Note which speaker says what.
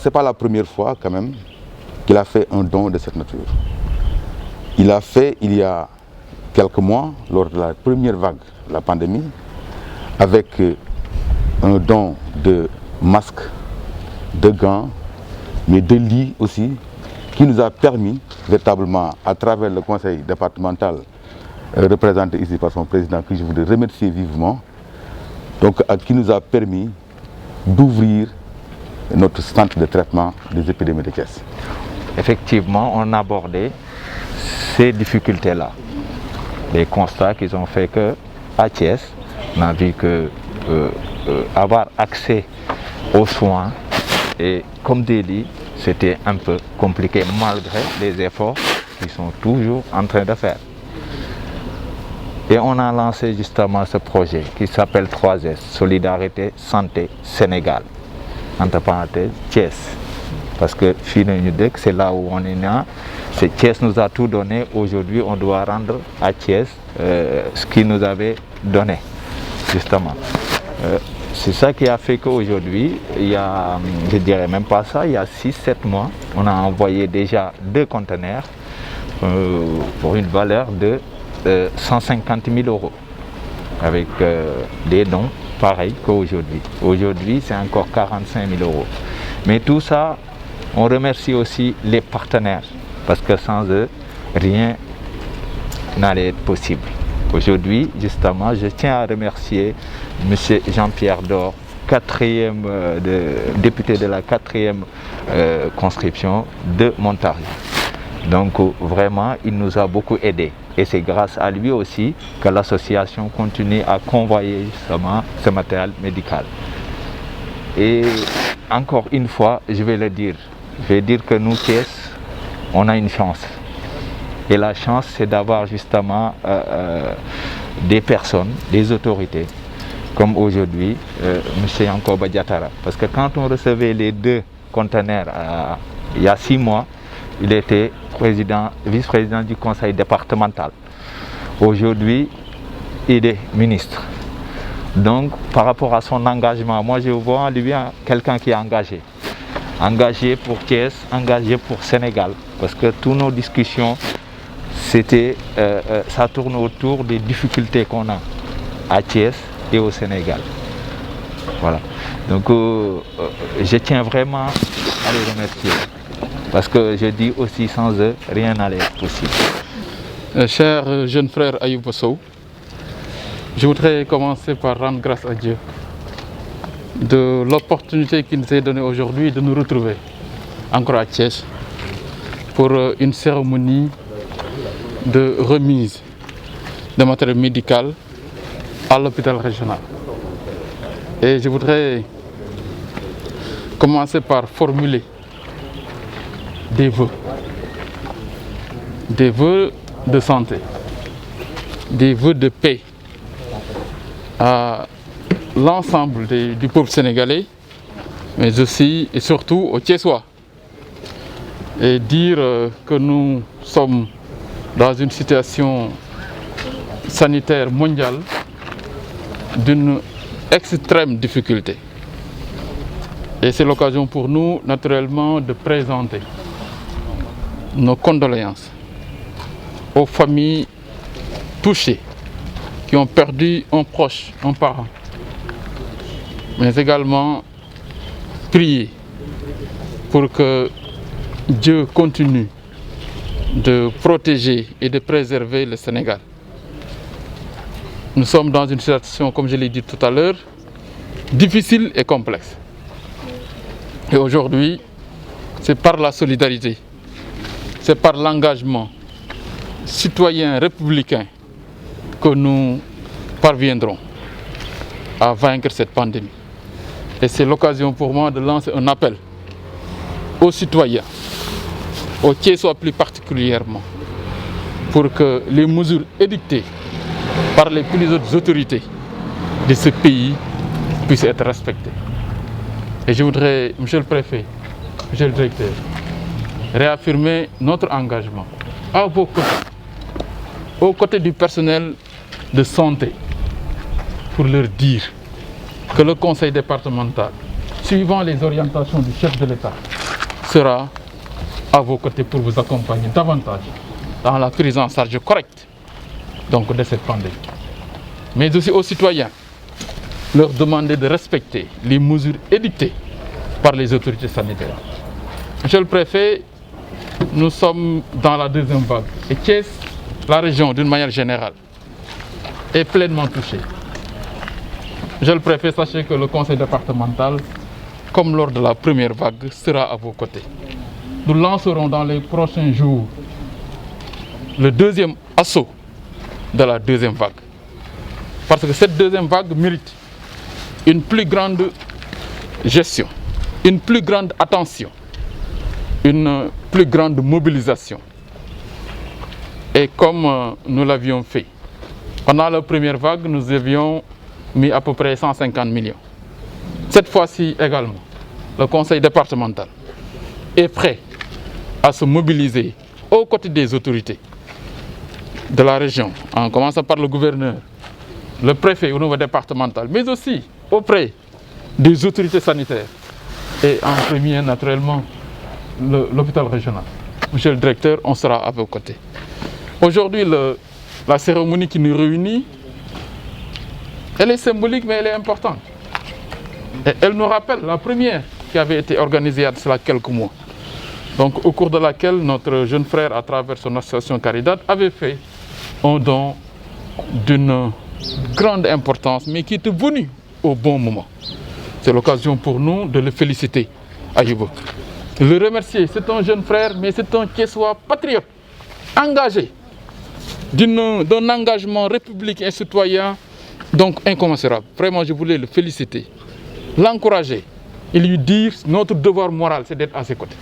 Speaker 1: ce n'est pas la première fois quand même qu'il a fait un don de cette nature. Il a fait il y a quelques mois, lors de la première vague de la pandémie, avec un don de masques, de gants, mais de lits aussi, qui nous a permis véritablement, à travers le conseil départemental représenté ici par son président, que je voudrais remercier vivement, donc qui nous a permis d'ouvrir notre centre de traitement des épidémies de Thiès.
Speaker 2: Effectivement, on a abordé ces difficultés-là. Les constats qu'ils ont fait qu'à Thiès, on a vu que avoir accès aux soins et comme des lits, c'était un peu compliqué malgré les efforts qu'ils sont toujours en train de faire. Et on a lancé justement ce projet qui s'appelle 3S, Solidarité Santé Sénégal, entre parenthèses Thiès. Parce que c'est là où on est né. Thiès nous a tout donné. Aujourd'hui, on doit rendre à Thiès ce qu'il nous avait donné, justement. C'est ça qui a fait qu'aujourd'hui, il y a, je dirais même pas ça, il y a 6-7 mois, on a envoyé déjà 2 conteneurs pour une valeur de 150 000 euros, avec des dons pareils qu'aujourd'hui. Aujourd'hui, c'est encore 45 000 euros. Mais tout ça, on remercie aussi les partenaires, parce que sans eux, rien n'allait être possible. Aujourd'hui, justement, je tiens à remercier M. Jean-Pierre Dor, député de la 4e conscription de Montargis. Donc vraiment, il nous a beaucoup aidés. Et c'est grâce à lui aussi que l'association continue à convoyer justement ce matériel médical. Et encore une fois, je vais le dire. Je vais dire que nous, Thiès, on a une chance. Et la chance, c'est d'avoir justement des personnes, des autorités, comme aujourd'hui, M. Yankoba Diattara. Parce que quand on recevait les 2 conteneurs il y a 6 mois, il était vice-président du conseil départemental. Aujourd'hui, il est ministre. Donc, par rapport à son engagement, moi je vois en lui quelqu'un qui est engagé. Engagé pour Thiès, engagé pour Sénégal. Parce que toutes nos discussions, ça tourne autour des difficultés qu'on a à Thiès et au Sénégal. Voilà. Donc, je tiens vraiment à les remercier. Parce que je dis aussi, sans eux, rien n'allait être possible.
Speaker 3: Cher jeune frère Ayoub Sow, je voudrais commencer par rendre grâce à Dieu de l'opportunité qu'il nous est donnée aujourd'hui de nous retrouver encore à Thiès pour une cérémonie de remise de matériel médical à l'hôpital régional. Et je voudrais commencer par formuler des vœux de santé, des vœux de paix à l'ensemble du peuple sénégalais, mais aussi et surtout aux Thiessois. Et dire que nous sommes dans une situation sanitaire mondiale d'une extrême difficulté. Et c'est l'occasion pour nous, naturellement, de présenter nos condoléances aux familles touchées, qui ont perdu un proche, un parent, mais également prier pour que Dieu continue de protéger et de préserver le Sénégal. Nous sommes dans une situation, comme je l'ai dit tout à l'heure, difficile et complexe. Et aujourd'hui, c'est par la solidarité, c'est par l'engagement citoyen républicain que nous parviendrons à vaincre cette pandémie. Et c'est l'occasion pour moi de lancer un appel aux citoyens, aux Thiessois plus particulièrement, pour que les mesures édictées par les plus hautes autorités de ce pays puissent être respectées. Et je voudrais, Monsieur le Préfet, Monsieur le Directeur, réaffirmer notre engagement à vos côtés, aux côtés du personnel de santé, pour leur dire que le conseil départemental suivant les orientations du chef de l'État, sera à vos côtés pour vous accompagner davantage dans la prise en charge correcte donc, de cette pandémie. Mais aussi aux citoyens, leur demander de respecter les mesures édictées par les autorités sanitaires. Monsieur le préfet, nous sommes dans la deuxième vague et Thiès, la région d'une manière générale, est pleinement touchée. Monsieur le préfet, sachez que le conseil départemental, comme lors de la première vague, sera à vos côtés. Nous lancerons dans les prochains jours le deuxième assaut de la deuxième vague. Parce que cette deuxième vague mérite une plus grande gestion, une plus grande attention, une plus grande mobilisation. Et comme nous l'avions fait, pendant la première vague, nous avions mis à peu près 150 millions. Cette fois-ci également, le conseil départemental est prêt à se mobiliser aux côtés des autorités de la région, en commençant par le gouverneur, le préfet au niveau départemental, mais aussi auprès des autorités sanitaires et en premier naturellement l'hôpital régional. Monsieur le directeur, on sera à vos côtés. Aujourd'hui, la cérémonie qui nous réunit, elle est symbolique mais elle est importante. Et elle nous rappelle la première qui avait été organisée il y a cela quelques mois. Donc au cours de laquelle notre jeune frère, à travers son association Caridad, avait fait un don d'une grande importance, mais qui était venu au bon moment. C'est l'occasion pour nous de le féliciter, Ayouba. Le remercier, c'est un jeune frère, mais c'est un Thiessois patriote, engagé, d'un engagement républicain et citoyen, donc incommensurable. Vraiment, je voulais le féliciter, l'encourager et lui dire notre devoir moral, c'est d'être à ses côtés.